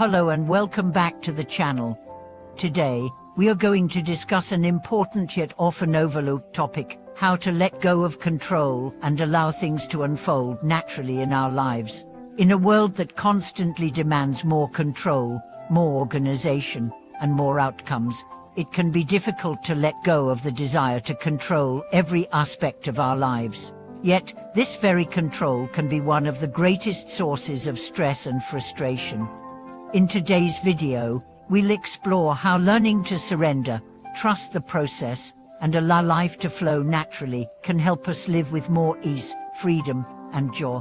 Hello and welcome back to the channel. Today, we are going to discuss an important yet often overlooked topic: how to let go of control and allow things to unfold naturally in our lives. In a world that constantly demands more control, more organization, and more outcomes, it can be difficult to let go of the desire to control every aspect of our lives. Yet, this very control can be one of the greatest sources of stress and frustration. In today's video, we'll explore how learning to surrender, trust the process, and allow life to flow naturally can help us live with more ease, freedom, and joy.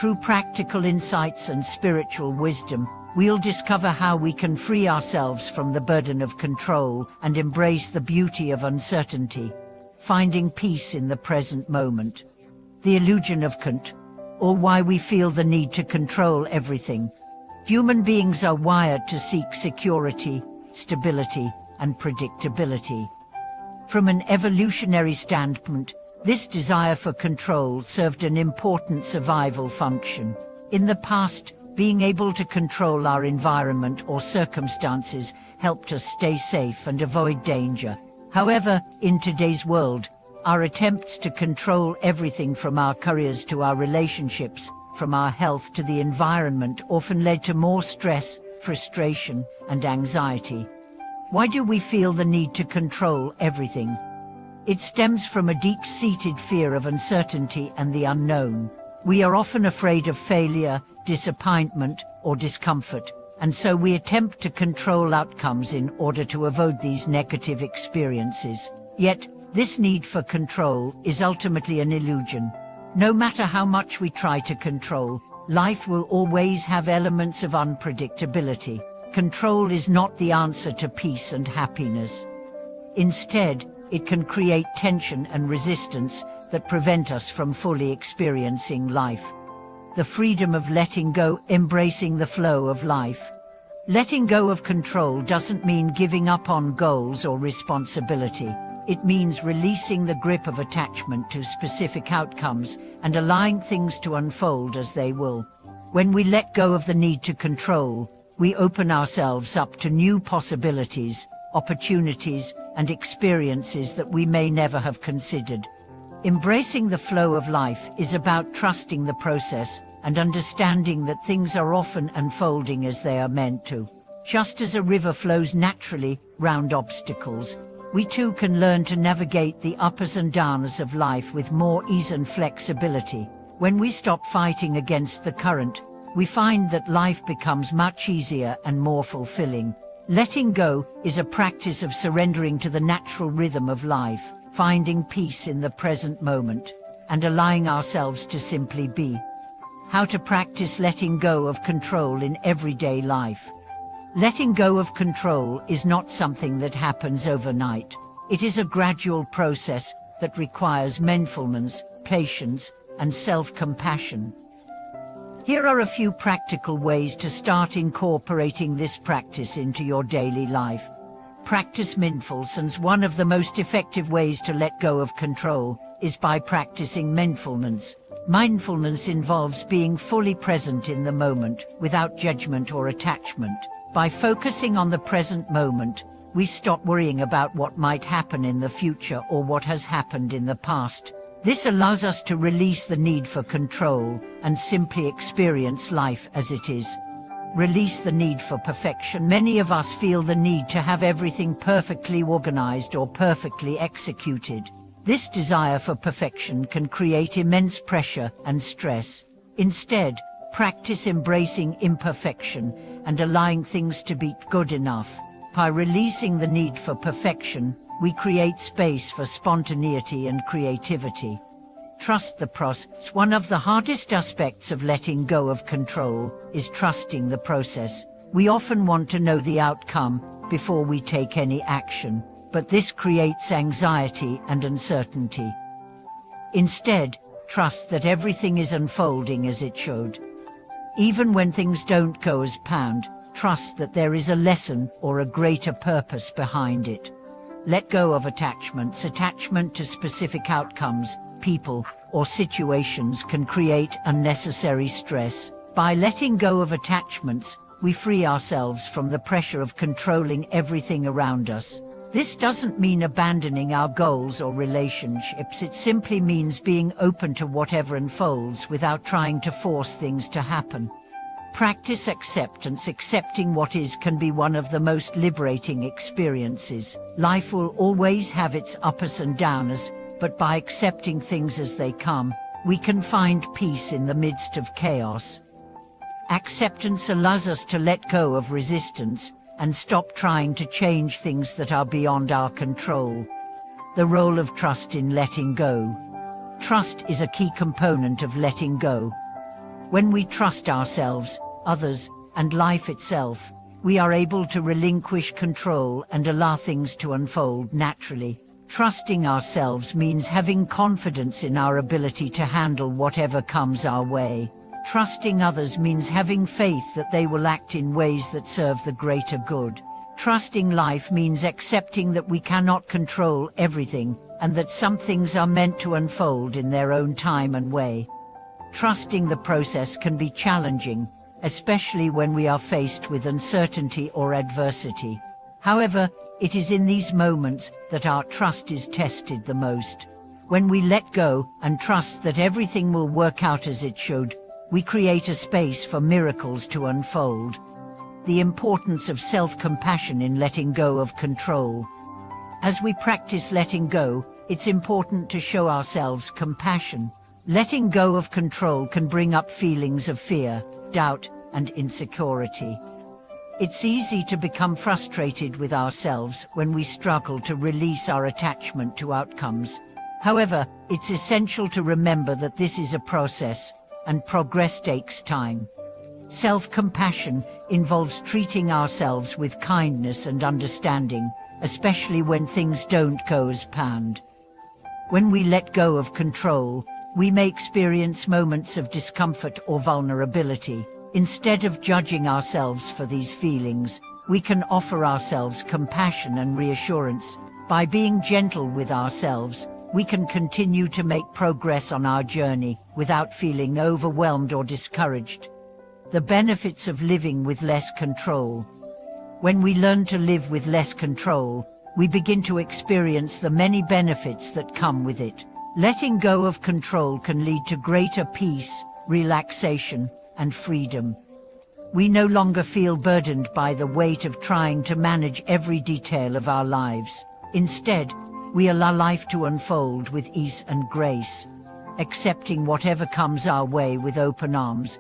Through practical insights and spiritual wisdom, we'll discover how we can free ourselves from the burden of control and embrace the beauty of uncertainty, finding peace in the present moment. The illusion of control, or why we feel the need to control everything. Human beings are wired to seek security, stability, and predictability. From an evolutionary standpoint, this desire for control served an important survival function. In the past, being able to control our environment or circumstances helped us stay safe and avoid danger. However, in today's world, our attempts to control everything from our careers to our relationships, from our health to the environment, often led to more stress, frustration, and anxiety. Why do we feel the need to control everything? It stems from a deep-seated fear of uncertainty and the unknown. We are often afraid of failure, disappointment, or discomfort, and so we attempt to control outcomes in order to avoid these negative experiences. Yet, this need for control is ultimately an illusion. No matter how much we try to control, life will always have elements of unpredictability. Control is not the answer to peace and happiness. Instead, it can create tension and resistance that prevent us from fully experiencing life. The freedom of letting go, embracing the flow of life. Letting go of control doesn't mean giving up on goals or responsibility. It means releasing the grip of attachment to specific outcomes and allowing things to unfold as they will. When we let go of the need to control, we open ourselves up to new possibilities, opportunities, and experiences that we may never have considered. Embracing the flow of life is about trusting the process and understanding that things are often unfolding as they are meant to. Just as a river flows naturally round obstacles, we too can learn to navigate the ups and downs of life with more ease and flexibility. When we stop fighting against the current, we find that life becomes much easier and more fulfilling. Letting go is a practice of surrendering to the natural rhythm of life, finding peace in the present moment, and allowing ourselves to simply be. How to practice letting go of control in everyday life. Letting go of control is not something that happens overnight. It is a gradual process that requires mindfulness, patience, and self-compassion. Here are a few practical ways to start incorporating this practice into your daily life. Practice mindfulness. One of the most effective ways to let go of control is by practicing mindfulness. Mindfulness involves being fully present in the moment, without judgment or attachment. By focusing on the present moment, we stop worrying about what might happen in the future or what has happened in the past. This allows us to release the need for control and simply experience life as it is. Release the need for perfection. Many of us feel the need to have everything perfectly organized or perfectly executed. This desire for perfection can create immense pressure and stress. Instead, practice embracing imperfection and allowing things to be good enough. By releasing the need for perfection, we create space for spontaneity and creativity. Trust the process. One of the hardest aspects of letting go of control is trusting the process. We often want to know the outcome before we take any action, but this creates anxiety and uncertainty. Instead, trust that everything is unfolding as it should. Even when things don't go as planned, trust that there is a lesson or a greater purpose behind it. Let go of attachments. Attachment to specific outcomes, people, or situations can create unnecessary stress. By letting go of attachments, we free ourselves from the pressure of controlling everything around us. This doesn't mean abandoning our goals or relationships, it simply means being open to whatever unfolds without trying to force things to happen. Practice acceptance. Accepting what is can be one of the most liberating experiences. Life will always have its ups and downs, but by accepting things as they come, we can find peace in the midst of chaos. Acceptance allows us to let go of resistance and stop trying to change things that are beyond our control. The role of trust in letting go. Trust is a key component of letting go. When we trust ourselves, others, and life itself, we are able to relinquish control and allow things to unfold naturally. Trusting ourselves means having confidence in our ability to handle whatever comes our way. Trusting others means having faith that they will act in ways that serve the greater good. Trusting life means accepting that we cannot control everything, and that some things are meant to unfold in their own time and way. Trusting the process can be challenging, especially when we are faced with uncertainty or adversity. However, it is in these moments that our trust is tested the most. When we let go and trust that everything will work out as it should, we create a space for miracles to unfold. The importance of self-compassion in letting go of control. As we practice letting go, it's important to show ourselves compassion. Letting go of control can bring up feelings of fear, doubt, and insecurity. It's easy to become frustrated with ourselves when we struggle to release our attachment to outcomes. However, it's essential to remember that this is a process, and progress takes time. Self-compassion involves treating ourselves with kindness and understanding, especially when things don't go as planned. When we let go of control, we may experience moments of discomfort or vulnerability. Instead of judging ourselves for these feelings, we can offer ourselves compassion and reassurance. By being gentle with ourselves, we can continue to make progress on our journey without feeling overwhelmed or discouraged. The benefits of living with less control. When we learn to live with less control, we begin to experience the many benefits that come with it. Letting go of control can lead to greater peace, relaxation, and freedom. We no longer feel burdened by the weight of trying to manage every detail of our lives. Instead, we allow life to unfold with ease and grace, accepting whatever comes our way with open arms.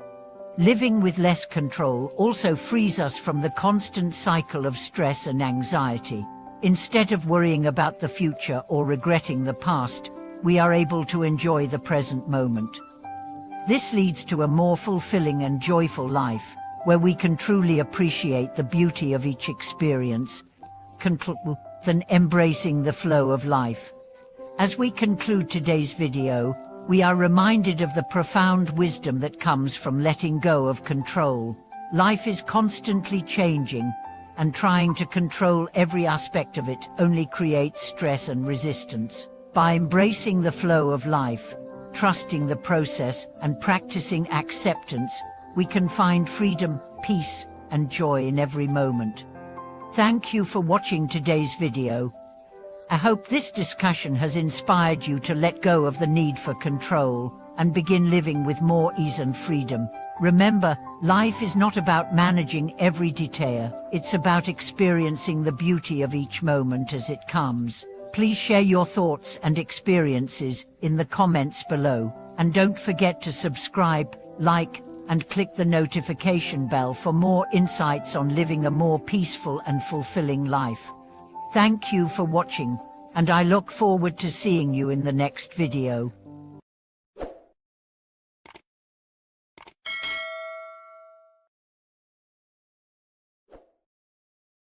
Living with less control also frees us from the constant cycle of stress and anxiety. Instead of worrying about the future or regretting the past, we are able to enjoy the present moment. This leads to a more fulfilling and joyful life, where we can truly appreciate the beauty of each experience, than embracing the flow of life. As we conclude today's video, we are reminded of the profound wisdom that comes from letting go of control. Life is constantly changing, and trying to control every aspect of it only creates stress and resistance. By embracing the flow of life, trusting the process, and practicing acceptance, we can find freedom, peace, and joy in every moment. Thank you for watching today's video. I hope this discussion has inspired you to let go of the need for control and begin living with more ease and freedom. Remember, life is not about managing every detail, it's about experiencing the beauty of each moment as it comes. Please share your thoughts and experiences in the comments below, and don't forget to subscribe, like, and click the notification bell for more insights on living a more peaceful and fulfilling life. Thank you for watching, and I look forward to seeing you in the next video.